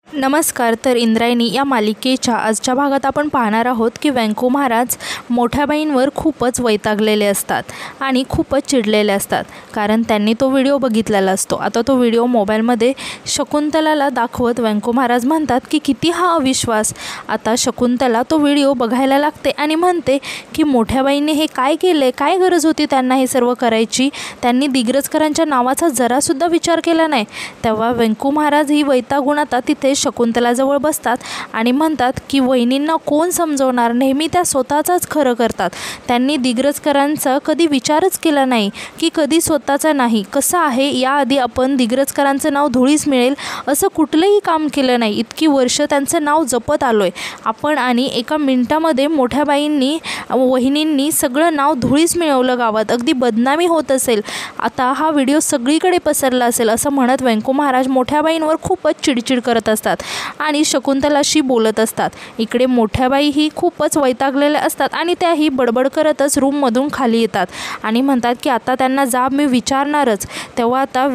नमस्कार. तर इंद्रायणी या मालिकेच्या आजच्या भागात आपण पाहणार आहोत की व्यंकू महाराज मोठ्या बाईंवर खूपच वैतागलेले असतात आणि खूपच चिडलेले असतात, कारण त्यांनी तो व्हिडिओ बघितलेला असतो. आता तो व्हिडिओ मोबाईलमध्ये शकुंतलाला दाखवत व्यंकू महाराज म्हणतात की किती हा अविश्वास. आता शकुंतला तो व्हिडिओ बघायला लागते आणि म्हणते की मोठ्या बाईंनी हे काय केले, काय गरज होती त्यांना हे सर्व करायची, त्यांनी दिग्रजकरांच्या नावाचा जरासुद्धा विचार केला नाही. तेव्हा व्यंकू महाराज ही वैतागून आता तिथे शकुंतलाजवळ बसतात आणि म्हणतात की वहिनींना कोण समजवणार, नेहमी त्या स्वतःचाच खरं करतात. त्यांनी दिग्रजकरांचा कधी विचारच केला नाही की कधी स्वतःचा नाही. कसं आहे, याआधी आपण दिग्रजकरांचं नाव धुळीस मिळेल असं कुठलंही काम केलं नाही. इतकी वर्ष त्यांचं नाव जपत आलोय आपण आणि एका मिनिटामध्ये मोठ्या बाईंनी वहिनींनी सगळं नाव धुळीस मिळवलं गावात. अगदी बदनामी होत असेल, आता हा व्हिडिओ सगळीकडे पसरला असेल असं म्हणत व्यंकू महाराज मोठ्या बाईंवर खूपच चिडचिड करत असतात आणि शकुंतलाशी बोलत असतात. इकडे मोठ्याबाई ही खूपच वैतागलेल्या असतात आणि त्याही बडबड करतच रूममधून खाली येतात आणि म्हणतात की आता त्यांना जाब मी विचारणारच. तेव्हा आता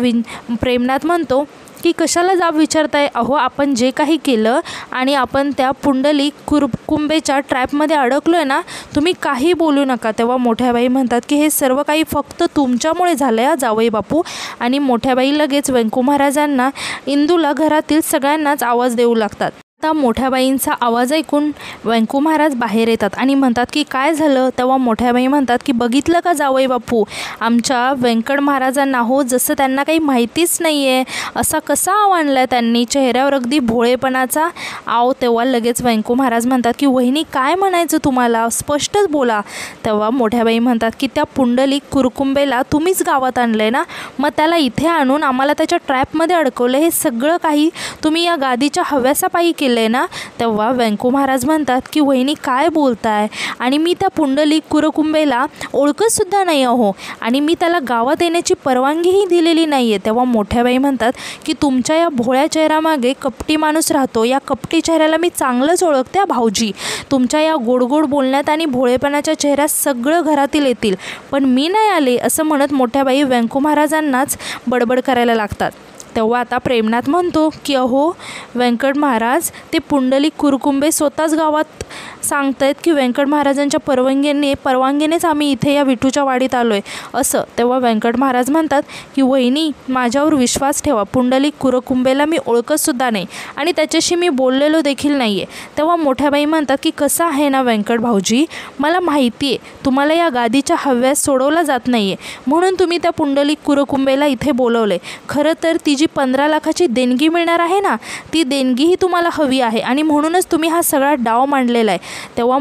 प्रेमनाथ म्हणतो की कशाला जाब विचारताय, अहो आपण जे काही केलं आणि आपण त्या पुंडलिक कुरकुंबेच्या ट्रॅपमध्ये अडकलो आहे ना, तुम्ही काही बोलू नका. तेव्हा मोठ्याबाई म्हणतात की हे सर्व काही फक्त तुमच्यामुळे झालं आहे जावई बापू. आणि मोठ्याबाई लगेच व्यंकू महाराजांना इंदूला घरातील सगळ्यांनाच आवाज देऊ लागतात. आता मोठ्याबाईंचा आवाज ऐकून व्यंकू महाराज बाहेर येतात आणि म्हणतात की काय झालं. तेव्हा मोठ्याबाई म्हणतात की बघितलं का जावई बापू, आमच्या व्यंकट महाराजांना हो जसं त्यांना काही माहितीच नाही आहे असा कसा आव आणला त्यांनी, चेहऱ्यावर अगदी भोळेपणाचा आव. तेव्हा लगेच व्यंकू महाराज म्हणतात की वहिनी काय म्हणायचं तुम्हाला, स्पष्टच बोला. तेव्हा मोठ्याबाई म्हणतात की त्या पुंडलिक कुरकुंबेला तुम्हीच गावात आणलं आहे ना, मग त्याला इथे आणून आम्हाला त्याच्या ट्रॅपमध्ये अडकवलं, हे सगळं काही तुम्ही या गादीच्या हव्यासापायी केलं ना. तेव्हा व्यंकू महाराज म्हणतात की वहिनी काय बोलताय, आणि मी त्या पुंडलिक कुरकुंबेला ओळखत सुद्धा नाही अहो, आणि मी त्याला गावात येण्याची परवानगीही दिलेली नाही आहे. तेव्हा मोठ्याबाई म्हणतात की तुमच्या या भोळ्या चेहऱ्यामागे कपटी माणूस राहतो, या कपटी चेहऱ्याला मी चांगलंच ओळखते भाऊजी. तुमच्या या गोडगोड बोलण्यात आणि भोळेपणाच्या चेहऱ्यात सगळं घरातील येतील, पण मी नाही आले असं म्हणत मोठ्याबाई व्यंकू महाराजांनाच बडबड करायला लागतात. तेव्हा आता प्रेमनाथ म्हणतो की अहो व्यंकट महाराज, ते पुंडलिक कुरकुंबे स्वतःच गावात सांगत आहेत की व्यंकट महाराजांच्या परवानगीनेच आम्ही इथे या विठूच्या वाडीत आलो आहे असं. तेव्हा व्यंकट महाराज म्हणतात की वहिनी माझ्यावर विश्वास ठेवा, पुंडलिक कुरकुंबेला मी ओळखतसुद्धा नाही आणि त्याच्याशी मी बोललेलो देखील नाही आहे. तेव्हा मोठ्याबाई म्हणतात की कसं आहे ना व्यंकट भाऊजी, मला माहिती आहे तुम्हाला या गादीच्या हव्यास सोडवला जात नाही आहे, म्हणून तुम्ही त्या पुंडलिक कुरकुंबेला इथे बोलवले. खरं तर ती जी 15 लाखाची देणगी मिळणार आहे ना, ती देणगीही तुम्हाला हवी आहे आणि म्हणूनच तुम्ही हा सगळा डाव मांडलेला आहे. तेव्हा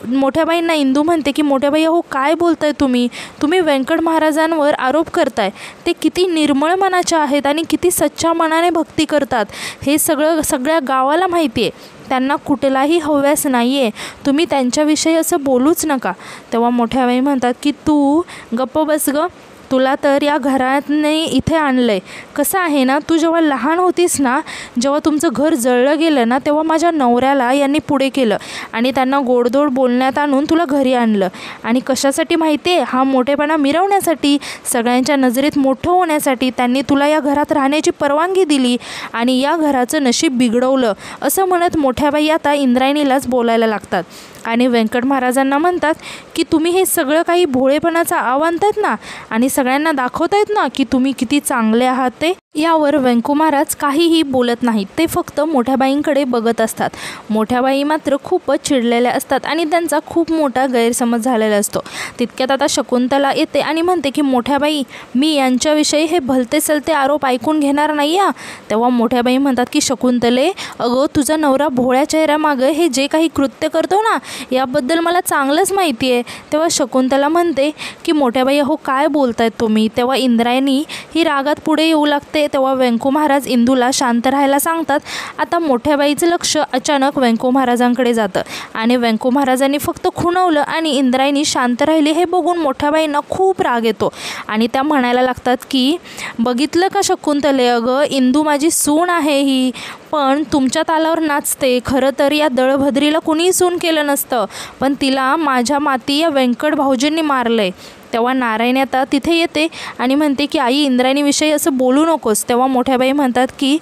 मोठ्याबाईंना इंदू म्हणते की मोठ्याबाई अहो काय बोलताय तुम्ही व्यंकट महाराजांवर आरोप करताय. ते किती निर्मळ मनाचे आहेत आणि किती सच्च्या मनाने भक्ती करतात हे सगळ्या गावाला माहिती आहे. त्यांना कुठलाही हव्यास नाही आहे, तुम्ही त्यांच्याविषयी असं बोलूच नका. तेव्हा मोठ्याबाई म्हणतात की तू गप्प बस ग, तुला तर या घराने इथे आणलं आहे. कसं आहे ना, तू जेव्हा लहान होतीस ना, जेव्हा तुमचं घर जळलं गेलं ना, तेव्हा माझ्या नवऱ्याला यांनी पुढे केलं आणि त्यांना गोडधोड बोलण्यात आणून तुला घरी आणलं. आणि कशासाठी माहिती आहे, हा मोठेपणा मिरवण्यासाठी, सगळ्यांच्या नजरेत मोठं होण्यासाठी त्यांनी तुला या घरात राहण्याची परवानगी दिली आणि या घराचं नशीब बिघडवलं असं म्हणत मोठ्याबाई आता इंद्रायणीलाच बोलायला लागतात. आणि व्यंकट महाराजांना म्हणतात की तुम्ही हे सगळं काही भोळेपणाचं आव्हान आहेत ना आणि सगळ्यांना दाखवतायत ना की तुम्ही किती चांगले आहात ते. यावर व्यंकू महाराज काहीही बोलत नाहीत, ते फक्त मोठ्याबाईंकडे बघत असतात. मोठ्याबाई मात्र खूपच चिडलेल्या असतात आणि त्यांचा खूप मोठा गैरसमज झालेला असतो. तितक्यात आता शकुंतला येते आणि म्हणते की मोठ्याबाई, मी यांच्याविषयी हे भलते सलते आरोप ऐकून घेणार नाही या. तेव्हा मोठ्याबाई म्हणतात की शकुंतले, अगं तुझा नवरा भोळ्या चेहऱ्यामागं हे जे काही कृत्य करतो ना, याबद्दल मला चांगलंच माहिती आहे. तेव्हा शकुंतला म्हणते की मोठ्याबाई अहो काय बोलतायत तुम्ही. तेव्हा इंद्रायणी ही रागात पुढे येऊ लागते. तेव्हा व्यंकू महाराज इंदूला शांत राहायला सांगतात. आता मोठ्याबाईचं लक्ष अचानक व्यंकू महाराजांकडे जातं आणि व्यंकू महाराजांनी फक्त खुणवलं आणि इंद्रायणी शांत राहिली हे बघून मोठ्याबाईंना खूप राग येतो आणि त्या म्हणायला लागतात की बघितलं का शकुंतले, अगं इंदू माझी सून आहे ही, पण तुमच्या तालावर नाचते. खरं तर या दळभद्रीला कुणीही सून केलं नसतं, पण तिला माझ्या माती या व्यंकट भाऊजींनी मारलं आहे. तेव्हा नारायणी आता तिथे येते आणि म्हणते की आई इंद्रायणीविषयी असं बोलू नकोस. तेव्हा मोठ्याबाई म्हणतात की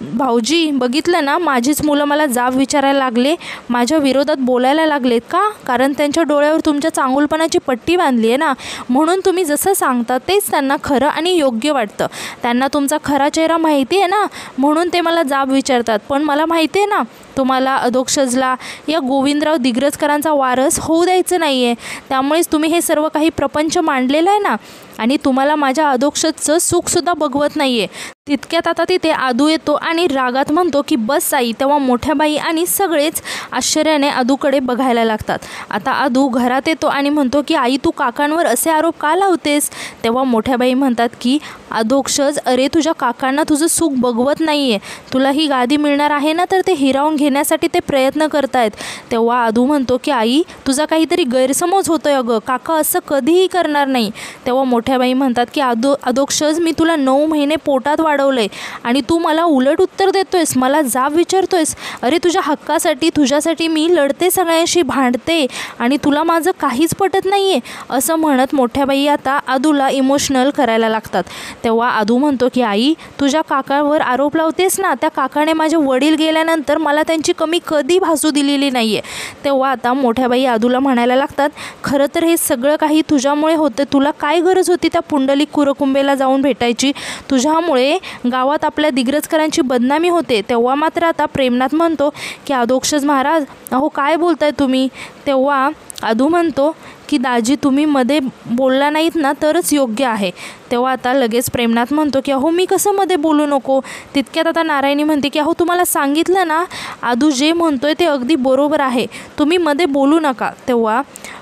भाऊजी बघितलं ना, माझीच मुलं मला जाब विचारायला लागले, माझ्या विरोधात बोलायला लागलेत का? कारण त्यांच्या डोळ्यावर तुमच्या चांगुलपणाची पट्टी बांधली आहे ना, म्हणून तुम्ही जसं सांगता तेच त्यांना खरं आणि योग्य वाटतं. त्यांना तुमचा खरा चेहरा माहिती आहे ना, म्हणून ते मला जाब विचारतात. पण मला माहिती आहे ना, तुम्हाला अधोक्षजला या गोविंदराव दिग्रजकरांचा वारस होऊ द्यायचं नाही आहे. त्यामुळेच तुम्ही हे सर्व काही प्रपंच मांडलेलं आहे ना, आणि तुम्हाला माझ्या अधोक्षजचं सुखसुद्धा बघवत नाही आहे. तितक्यात आता तिथे आदू येतो आणि रागात म्हणतो की बस आई. तेव्हा मोठ्या बाई आणि सगळेच आश्चर्याने आदूकडे बघायला लागतात. आता आदू घरात येतो आणि म्हणतो की आई, तू काकांवर असे आरोप का लावतेस? तेव्हा मोठ्या बाई म्हणतात की अधोक्षज, अरे तुझ्या काकांना तुझं सुख बघवत नाही आहे. तुला ही गादी मिळणार आहे ना, तर ते हिरावून घेण्यासाठी ते प्रयत्न करतायत. तेव्हा आदू म्हणतो की आई, तुझा काहीतरी गैरसमज होतोय अगं, काका असं कधीही करणार नाही. तेव्हा मोठ्या बाई म्हणतात की अधोक्षज, मी तुला 9 महिने पोटात वाढवलंय आणि तू मला उलट उत्तर देतोयस, मला जाब विचारतोयस. अरे तुझ्या हक्कासाठी, तुझ्यासाठी मी लढते, सगळ्यांशी भांडते आणि तुला माझं काहीच पटत नाही आहे, असं म्हणत मोठ्या बाई आता आदूला इमोशनल करायला लागतात. तेव्हा आदू म्हणतो की आई, तुझ्या काकावर आरोप लावतेस ना, त्या काकाने माझे वडील गेल्यानंतर मला त्यांची कमी कधी भासू दिलेली नाही आहे. तेव्हा आता मोठ्या बाई आदूला म्हणायला लागतात, खरं तर हे सगळं काही तुझ्यामुळे होते. तुला काय गरज होती त्या पुंडलिक कुरकुंबेला जाऊन भेटायची? तुझ्यामुळे गावात आपल्या दिग्रजकरांची बदनामी होते. तेव्हा मात्र आता प्रेमनाथ म्हणतो की अधोक्षज महाराज, अहो काय बोलताय तुम्ही? तेव्हा आदू म्हणतो की दाजी, तुम्ही मध्ये बोलला नाहीत ना, तरच योग्य आहे. तेव्हा आता लगेच प्रेमनाथ म्हणतो की अहो मी कसं मध्ये बोलू नको? तितक्यात आता नारायणी म्हणते की अहो तुम्हाला सांगितलं ना, आदू जे म्हणतोय ते अगदी बरोबर आहे, तुम्ही मध्ये बोलू नका. तेव्हा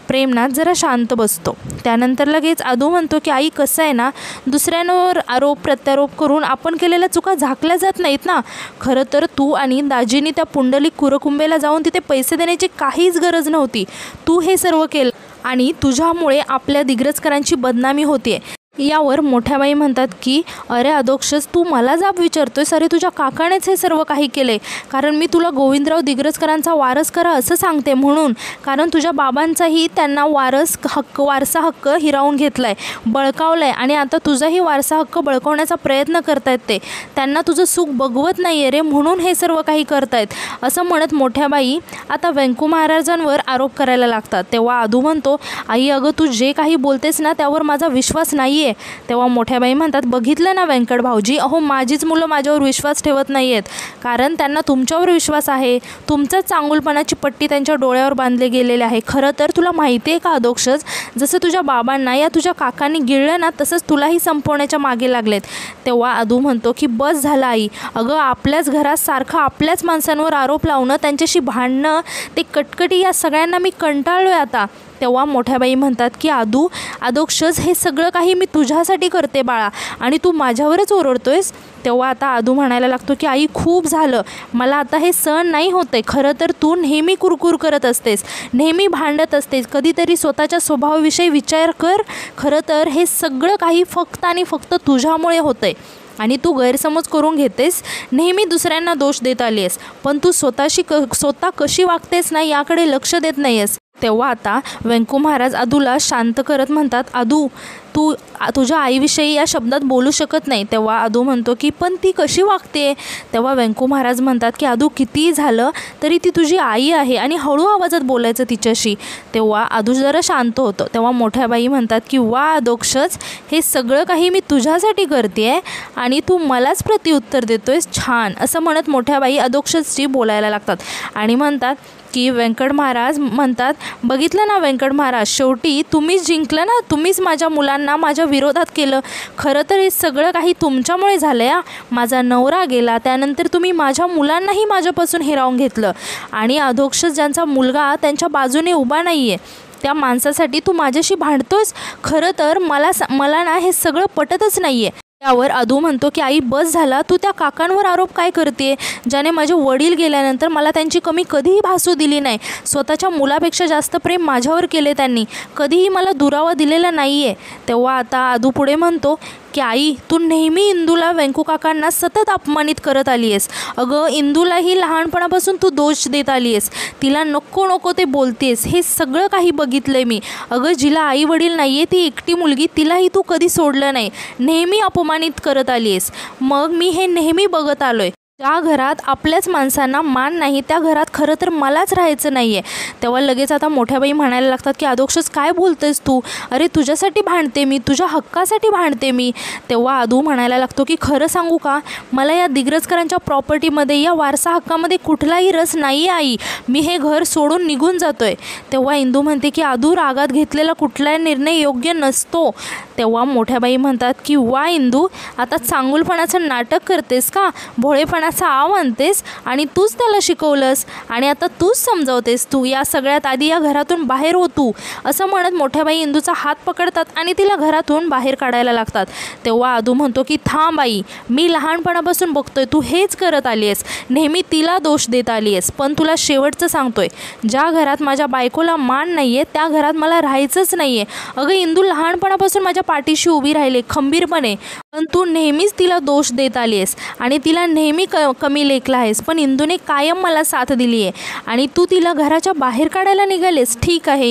प्रेमनाथ जरा शांत बसतो. त्यानंतर लगेच आदू म्हणतो की आई, कसं आहे ना, दुसऱ्यांवर आरोप प्रत्यारोप करून आपण केलेल्या चुका झाकल्या जात नाहीत ना. खरं तर तू आणि दाजींनी त्या पुंडलिक कुरकुंबेला जाऊन तिथे पैसे देण्याची काहीच गरज नव्हती. तू हे सर्व केलं आणि तुझ्यामुळे आपल्या दिग्रजकरांची बदनामी होते. यावर मोठ्याबाई म्हणतात की अरे अधोक्षज, तू मला जाब विचारतोयस? अरे तुझ्या काकानेच हे सर्व काही केले, कारण मी तुला गोविंदराव दिग्रजकरांचा वारस करा असं सांगते म्हणून. कारण तुझ्या बाबांचाही त्यांना वारसा हक्क हिरावून घेतला आहे, बळकावला आहे, आणि आता तुझाही वारसा हक्क बळकावण्याचा प्रयत्न करतायत. ते त्यांना तुझं सुख बघवत नाही आहे रे, म्हणून हे सर्व काही करतायत, असं म्हणत मोठ्याबाई आता व्यंकू महाराजांवर आरोप करायला लागतात. तेव्हा आदू म्हणतो, आई अगं, तू जे काही बोलतेस ना त्यावर माझा विश्वास नाही. तेव्हा मोठ्याबाई म्हणतात, बघितलं ना व्यंकट भाऊजी, अहो माझीच मुलं माझ्यावर विश्वास ठेवत नाही आहेत, कारण त्यांना तुमच्यावर विश्वास आहे. तुमचाच चांगुलपणाची पट्टी त्यांच्या डोळ्यावर बांधले गेलेले आहे. खरं तर तुला माहिती आहे का अधोक्षज, जसं तुझ्या बाबांना या तुझ्या काकांनी गिळलं ना, तसंच तुलाही संपवण्याच्या मागे लागलेत. तेव्हा आदू म्हणतो की बस झालं आई, अगं आपल्याच घरात सारखं आपल्याच माणसांवर आरोप लावणं, त्यांच्याशी भांडणं, ते कटकटी, या सगळ्यांना मी कंटाळलो आहे आता. तेव्हा मोठ्याबाई म्हणतात की अधोक्षज, हे सगळं काही मी तुझ्यासाठी करते बाळा, आणि तू माझ्यावरच ओरडतोयस. तेव्हा आता आदू म्हणायला लागतो की आई खूप झालं, मला आता हे सहन नाही होते. खरं तर तू नेहमी कुरकुर करत असतेस, नेहमी भांडत असतेस, कधीतरी स्वतःच्या स्वभावाविषयी विचार कर. खरं तर हे सगळं काही फक्त आणि फक्त तुझ्यामुळे होतंय आणि तू गैरसमज करून घेतेस, नेहमी दुसऱ्यांना दोष देत आली आहेस, पण तू स्वतः कशी वागतेस ना याकडे लक्ष देत नाही आहेस. तेव्हा आता व्यंकू महाराज आदूला शांत करत म्हणतात, आदू तू तुझ्या आईविषयी या शब्दात बोलू शकत नाही. तेव्हा आदू म्हणतो की पण ती कशी वागते? तेव्हा व्यंकू महाराज म्हणतात की आदू, कितीही झालं तरी ती तुझी आई आहे आणि हळू आवाजात बोलायचं तिच्याशी. तेव्हा आदू जरा शांत होतं. तेव्हा मोठ्या बाई म्हणतात की वा अधोक्षज, हे सगळं काही मी तुझ्यासाठी करते आहे आणि तू मलाच प्रत्युत्तर देतोयस, छान, असं म्हणत मोठ्या बाई अधोक्षजशी बोलायला लागतात आणि म्हणतात की व्यंकट महाराज म्हणतात, बघितलं ना व्यंकट महाराज, शेवटी तुम्हीच जिंकलं ना, तुम्हीच माझ्या मुलांना माझ्या विरोधात केलं. खरं तर हे सगळं काही तुमच्यामुळे झालं या. माझा नवरा गेला, त्यानंतर तुम्ही माझ्या मुलांनाही माझ्यापासून हिरावून घेतलं, आणि अधोक्षज ज्यांचा मुलगा त्यांच्या बाजूने उभा नाही आहे त्या माणसासाठी तू माझ्याशी भांडतोयस. खरं तर मला ना हे सगळं पटतच नाही आहे. त्यावर आदू म्हणतो की आई बस झाला, तू त्या काकांवर आरोप काय करते, ज्याने माझे वडील गेल्यानंतर मला त्यांची कमी कधीही भासू दिली नाही. स्वतःच्या मुलापेक्षा जास्त प्रेम माझ्यावर केले त्यांनी, कधीही मला दुरावा दिलेला नाही आहे. तेव्हा आता आदू पुढे म्हणतो की आई, तू नेहमी इंदूला व्यंकू काकांना सतत अपमानित करत आली आहेस. अगं इंदूलाही लहानपणापासून तू दोष देत आली आहेस, तिला नको नको ते बोलतेस, हे सगळं काही बघितलं आहे मी. अगं जिला आई वडील नाही आहे ती एकटी मुलगी, तिलाही तू कधी सोडलं नाही, नेहमी अपमानित करत आली आहेस. मग मी हे नेहमी बघत आलो आहे. ज्या घरात आपल्याच माणसांना मान नाही त्या घरात खरं तर मलाच राहायचं नाही आहे. तेव्हा लगेच आता मोठ्या बाई म्हणायला लागतात की अधोक्षज काय बोलतेस तू, अरे तुझ्यासाठी भांडते मी, तुझ्या हक्कासाठी भांडते मी. तेव्हा आदू म्हणायला लागतो की खरं सांगू का, मला या दिग्रजकरांच्या प्रॉपर्टीमध्ये या वारसा हक्कामध्ये कुठलाही रस नाही आई, मी हे घर सोडून निघून जातोय. तेव्हा इंदू म्हणते की आदू रागात घेतलेला कुठलाही निर्णय योग्य नसतो. तेव्हा मोठ्या बाई म्हणतात की वा इंदू, आता चांगुलपणाचं नाटक करतेस का, भोळेपणाचा आव आणतेस आणि तूच त्याला शिकवलंस आणि आता तूच समजावतेस, तू या सगळ्यात आधी या घरातून बाहेर हो तू, असं म्हणत मोठ्या बाई इंदूचा हात पकडतात आणि तिला घरातून बाहेर काढायला लागतात. तेव्हा आदू म्हणतो की थांब आई, मी लहानपणापासून बघतोय तू हेच करत आली आहेस, नेहमी तिला दोष देत आली आहेस, पण तुला शेवटचं सांगतोय, ज्या घरात माझ्या बायकोला मान नाही आहे त्या घरात मला राहायचंच नाही आहे. अगं इंदू लहानपणापासून माझ्या पाठीशी उभी राहिली खंबीरपणे, पण तू नेहमीच तिला दोष देत आली आहेस आणि तिला नेहमी कमी लेखला आहेस, पण इंदूने कायम मला साथ दिली आहे आणि तू तिला घराच्या बाहेर काढायला निघालेस. ठीक आहे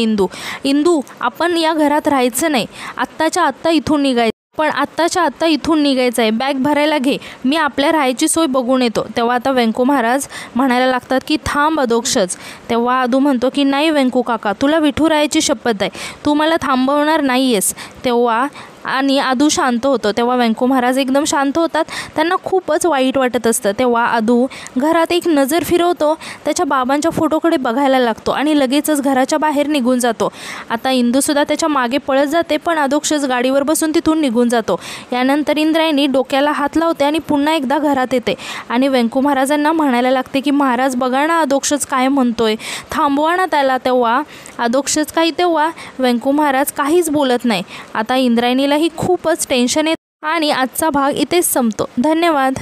इंदू, आपण या घरात राहायचं नाही, आत्ताच्या आत्ता इथून निघायचं, पण आत्ताच्या आत्ता इथून निघायचं आहे, बॅग भरायला घे, मी आपल्या राहायची सोय बघून येतो. तेव्हा आता व्यंकू महाराज म्हणायला लागतात की थांब अधोक्षज. तेव्हा आदू म्हणतो की नाही व्यंकू काका, तुला विठुरायाची शपथ आहे, तू मला थांबवणार नाही आहेस. तेव्हा आणि आदू शांत होतो. तेव्हा व्यंकू महाराज एकदम शांत होतात, त्यांना खूपच वाईट वाटत असतं. तेव्हा आदू घरात एक नजर फिरवतो, त्याच्या बाबांच्या फोटोकडे बघायला लागतो आणि लगेचच घराच्या बाहेर निघून जातो. आता इंदूसुद्धा त्याच्या मागे पळत जाते, पण अधोक्षज गाडीवर बसून तिथून निघून जातो. यानंतर इंद्रायणी डोक्याला हात लावते आणि पुन्हा एकदा घरात येते आणि व्यंकू महाराजांना म्हणायला लागते की महाराज बघा ना अधोक्षज काय म्हणतोय, थांबवा ना त्याला. तेव्हा व्यंकू महाराज काहीच बोलत नाही. आता इंद्रायणीला ही खूपच टेन्शन येतं आणि आजचा भाग इथेच संपतो. धन्यवाद.